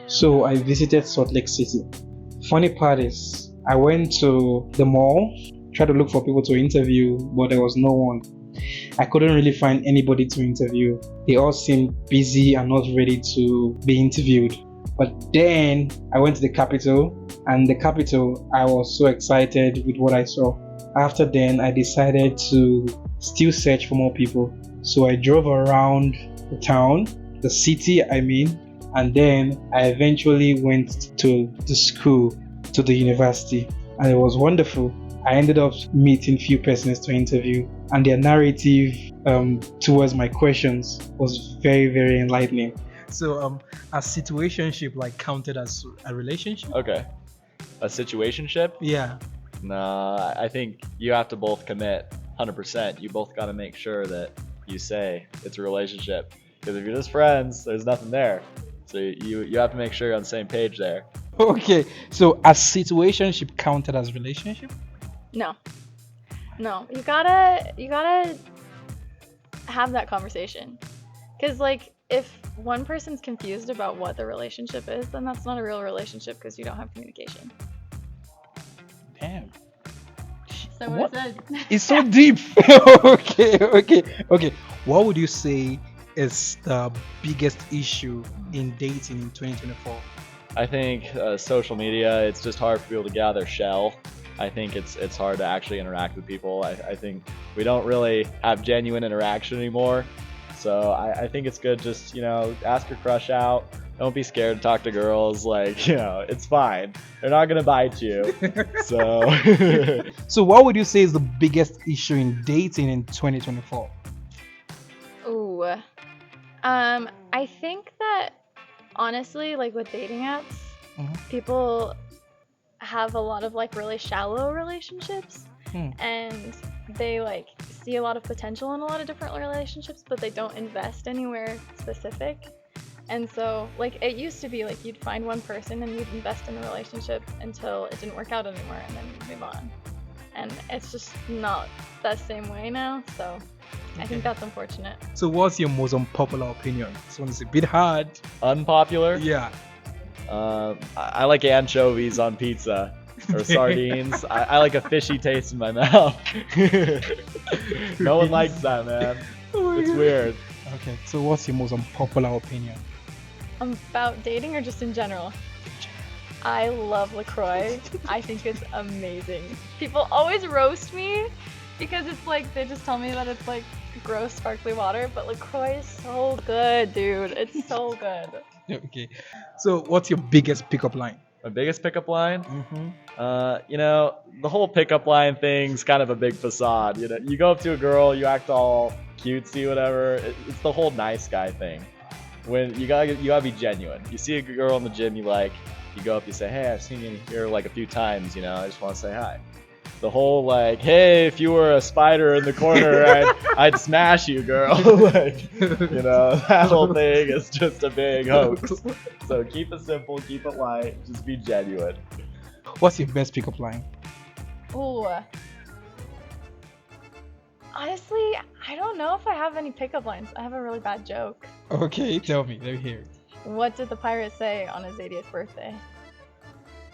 So I visited Salt Lake City. Funny part is, I went to the mall, tried to look for people to interview, but there was no one. I couldn't really find anybody to interview. They all seemed busy and not ready to be interviewed. But then I went to the capital, and the capital, I was so excited with what I saw. After then, I decided to still search for more people. So I drove around the town, the city, I mean, and then I eventually went to the school, to the university, and it was wonderful. I ended up meeting few persons to interview, and their narrative towards my questions was very, very enlightening. So, a situationship like counted as a relationship? Okay. A situationship? Yeah. Nah, I think you have to both commit 100%. You both got to make sure that you say it's a relationship. Because if you're just friends, there's nothing there. So you have to make sure you're on the same page there. Okay. So, a situationship counted as relationship? No. No. You gotta have that conversation. Cause like if one person's confused about what the relationship is, then that's not a real relationship because you don't have communication. Damn. So What? is it? It's so deep. Okay. What would you say is the biggest issue in dating in 2024? I think social media, it's just hard for people to get out of their shell. I think it's hard to actually interact with people. I think we don't really have genuine interaction anymore. So I think it's good just, ask your crush out. Don't be scared to talk to girls. Like, it's fine. They're not going to bite you. So, So, what would you say is the biggest issue in dating in 2024? Ooh. I think that honestly, like with dating apps, Mhm. people have a lot of like really shallow relationships Hmm. and they like see a lot of potential in a lot of different relationships, but they don't invest anywhere specific. And so, like, it used to be like you'd find one person and you'd invest in the relationship until it didn't work out anymore and then you'd move on. And it's just not that same way now. So I Okay. think that's unfortunate. So, what's your most unpopular opinion? This one is a bit hard. unpopular. Yeah. I like anchovies on pizza or sardines. I like a fishy taste in my mouth. No one likes that, man. Oh my It's God. weird. Okay. So, what's your most unpopular opinion? About dating or just in general? I love LaCroix. I think it's amazing. People always roast me because it's like they just tell me that it's like gross sparkly water, but LaCroix is so good, dude. It's so good. Okay. So, what's your biggest pickup line? My biggest pickup line? Mm-hmm. The whole pickup line thing's kind of a big facade. You go up to a girl, you act all cutesy, whatever. It's the whole nice guy thing. When you gotta be genuine. You see a girl in the gym you like, you go up, you say, hey, I've seen you here like a few times, I just want to say hi. The whole like, hey, if you were a spider in the corner, I'd smash you, girl. Like, that whole thing is just a big hoax. So keep it simple, keep it light, just be genuine. What's your best pickup line? Ooh. Honestly, I don't know if I have any pickup lines. I have a really bad joke. Okay, tell me. Let me hear it. What did the pirate say on his 80th birthday?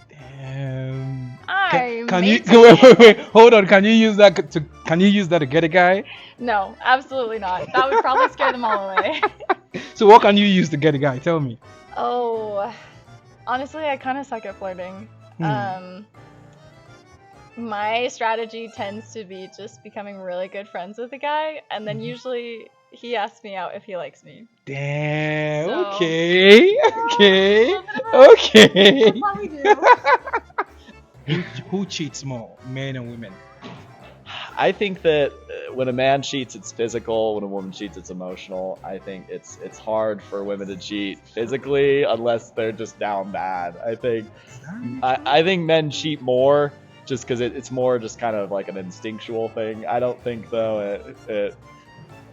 Damn. I Can you matey. wait, hold on? Can you use that to get a guy? No, absolutely not. That would probably scare them all away. So what can you use to get a guy? Tell me. Oh, honestly, I kind of suck at flirting. My strategy tends to be just becoming really good friends with the guy, and then usually he asks me out if he likes me. Damn. So- Okay. Okay. A little bit of Okay. That's how we do. Who cheats more, men and women? I think that when a man cheats, it's physical. When a woman cheats, it's emotional. I think it's hard for women to cheat physically unless they're just down bad. I think men cheat more just because it's more just kind of like an instinctual thing. I don't think though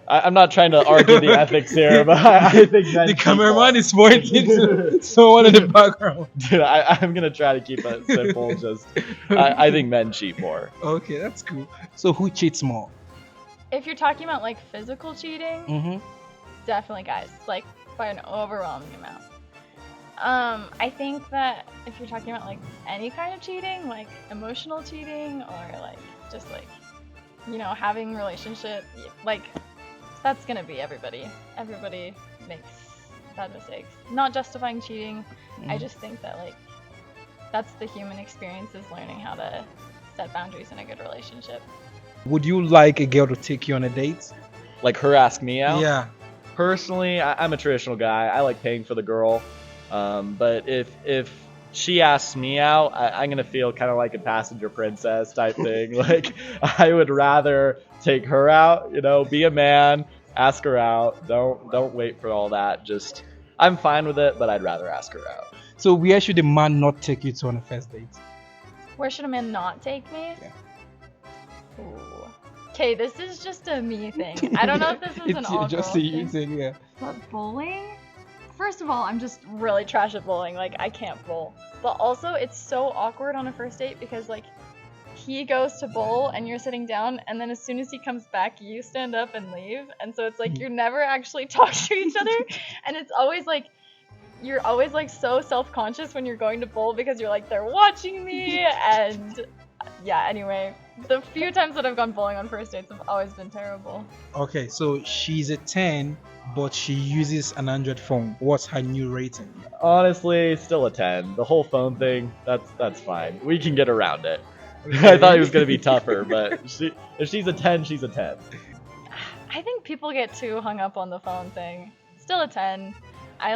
I'm not trying to argue the ethics here, but I think men The cheat cameraman more. is pointing to someone in the background. Dude, I'm gonna try to keep it simple. I think men cheat more. Okay, that's cool. So who cheats more? If you're talking about like physical cheating, Mm-hmm. definitely guys, like by an overwhelming amount. I think that if you're talking about like any kind of cheating, like emotional cheating or like just like, you know, having relationship, like that's gonna be everybody. Everybody makes bad mistakes. Not justifying cheating. I just think that like that's the human experience, is learning how to set boundaries in a good relationship. Would you like a girl to take you on a date? Like her ask me out. Yeah. Personally, I'm a traditional guy. I like paying for the girl. But if she asks me out, I'm gonna feel kind of like a passenger princess type thing. Like I would rather take her out. You know, be a man, ask her out. Don't wait for all that. Just I'm fine with it, but I'd rather ask her out. So where should a man not take you to on a first date? Where should a man not take me? Yeah. Ooh. Okay, this is just a me thing. I don't know if this is an all just girls a you thing. thing, yeah. But bowling? First of all, I'm just really trash at bowling. Like, I can't bowl. But also, it's so awkward on a first date because, like, he goes to bowl and you're sitting down, and then as soon as he comes back, you stand up and leave. And so it's like you're never actually talking to each other. And it's always like, you're always like so self-conscious when you're going to bowl because you're like, they're watching me. And yeah, anyway, the few times that I've gone bowling on first dates have always been terrible. Okay, so she's a 10, but she uses an Android phone. What's her new rating? Honestly, still a 10. The whole phone thing, that's fine. We can get around it. I thought it was gonna be tougher, but if she's a 10, she's a 10. I think people get too hung up on the phone thing. Still a 10. I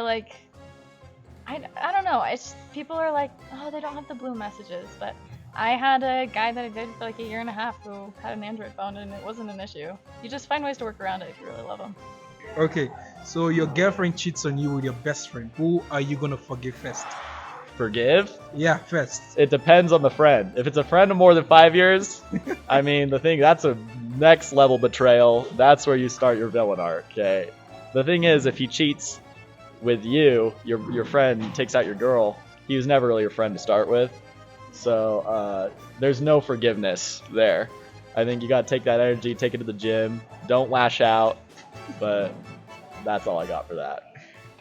don't know. It's people are like, oh, they don't have the blue messages, but I had a guy that I dated for like a year and a half who had an Android phone and it wasn't an issue. You just find ways to work around it if you really love them. Okay, so your girlfriend cheats on you with your best friend. Who are you gonna forgive first? Forgive? Yeah, first. It depends on the friend. If it's a friend of more than 5 years, I mean, that's a next level betrayal. That's where you start your villain arc, okay? The thing is, if he cheats with you, your friend takes out your girl, he was never really your friend to start with. So there's no forgiveness there. I think you gotta take that energy, take it to the gym. Don't lash out, but that's all I got for that.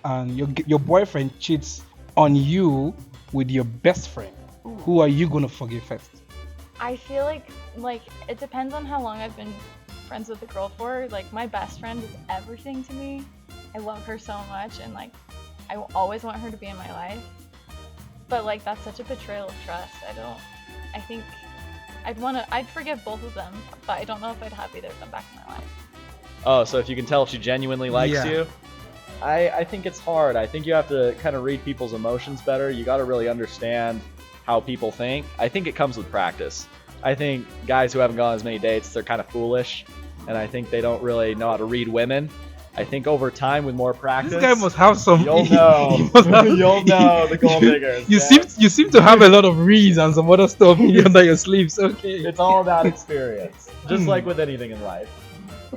And your boyfriend cheats on you with your best friend. Who are you gonna forgive first? I feel like it depends on how long I've been friends with the girl for. Like, my best friend is everything to me. I love her so much, and like I will always want her to be in my life. But like, that's such a betrayal of trust. I think I'd forgive both of them, but I don't know if I'd have either of them back in my life. Oh, so if you can tell if she genuinely likes you? I think it's hard. I think you have to kind of read people's emotions better. You got to really understand how people think. I think it comes with practice. I think guys who haven't gone on as many dates, they're kind of foolish, and I think they don't really know how to read women. I think over time, with more practice, This guy must have some. you'll know. You'll know the gold diggers. You yeah? seem to have a lot of reads and some other stuff under your sleeves. Okay. It's all about experience, just like with anything in life.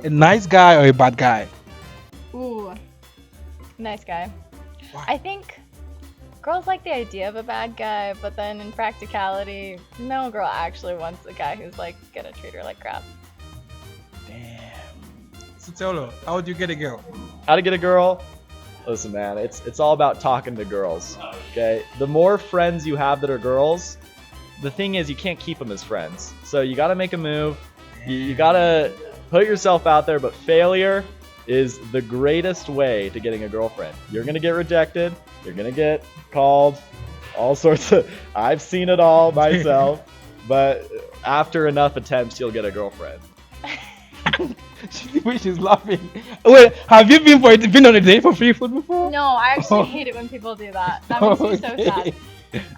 A nice guy or a bad guy? Ooh, nice guy. Why? I think girls like the idea of a bad guy, but then in practicality, no girl actually wants a guy who's like gonna treat her like crap. Damn. So tell her, how would you get a girl? How to get a girl? Listen, man, it's all about talking to girls. Okay, the more friends you have that are girls, the thing is you can't keep them as friends. So you got to make a move. You got to put yourself out there. But failure is the greatest way to getting a girlfriend. You're gonna get rejected. You're gonna get called all sorts of. I've seen it all myself. But after enough attempts, you'll get a girlfriend. She's laughing. Wait, have you been on a date for free food before? No, I actually hate it when people do that. That makes me so Okay.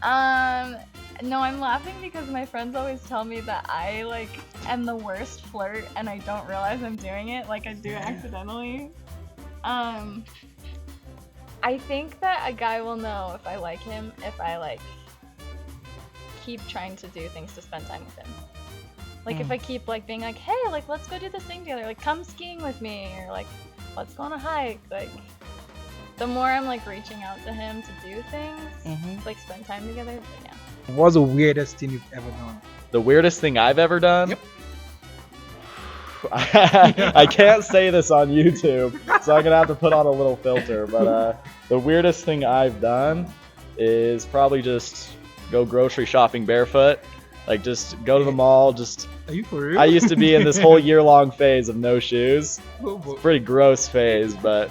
sad. No, I'm laughing because my friends always tell me that I like am the worst flirt and I don't realize I'm doing it. Like, I do it accidentally. I think that a guy will know if I like him if I like keep trying to do things to spend time with him. Like, if I keep like being like, hey, like, let's go do this thing together, like, come skiing with me, or like, let's go on a hike, like, the more I'm like reaching out to him to do things, like spend time together, then yeah. What's the weirdest thing you've ever done? The weirdest thing I've ever done? Yep. I can't say this on YouTube, so I'm gonna have to put on a little filter. But The weirdest thing I've done is probably just go grocery shopping barefoot. Like just go to the mall. Just Are you for real? I used to be in this whole year-long phase of no shoes. Oh, boy. Pretty gross phase, but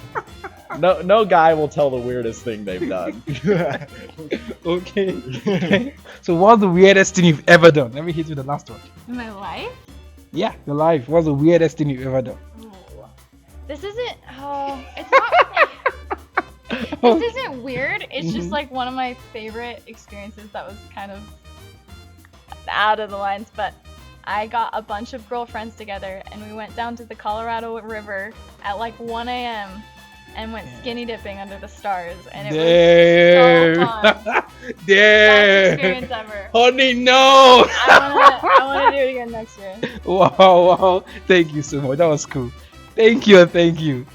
no guy will tell the weirdest thing they've done. Okay. So what's the weirdest thing you've ever done? Let me hit you with the last one. In my life? Yeah, your life. What's the weirdest thing you've ever done? Ooh. This isn't. Oh, it's not. This isn't weird. It's just like one of my favorite experiences that was kind of out of the lines. But I got a bunch of girlfriends together and we went down to the Colorado River at like 1 a.m. and went skinny dipping under the stars. And it was so fun. Best Damn. experience ever. Honey, no. I wanna do it again next year. Wow. Thank you so much. That was cool. Thank you.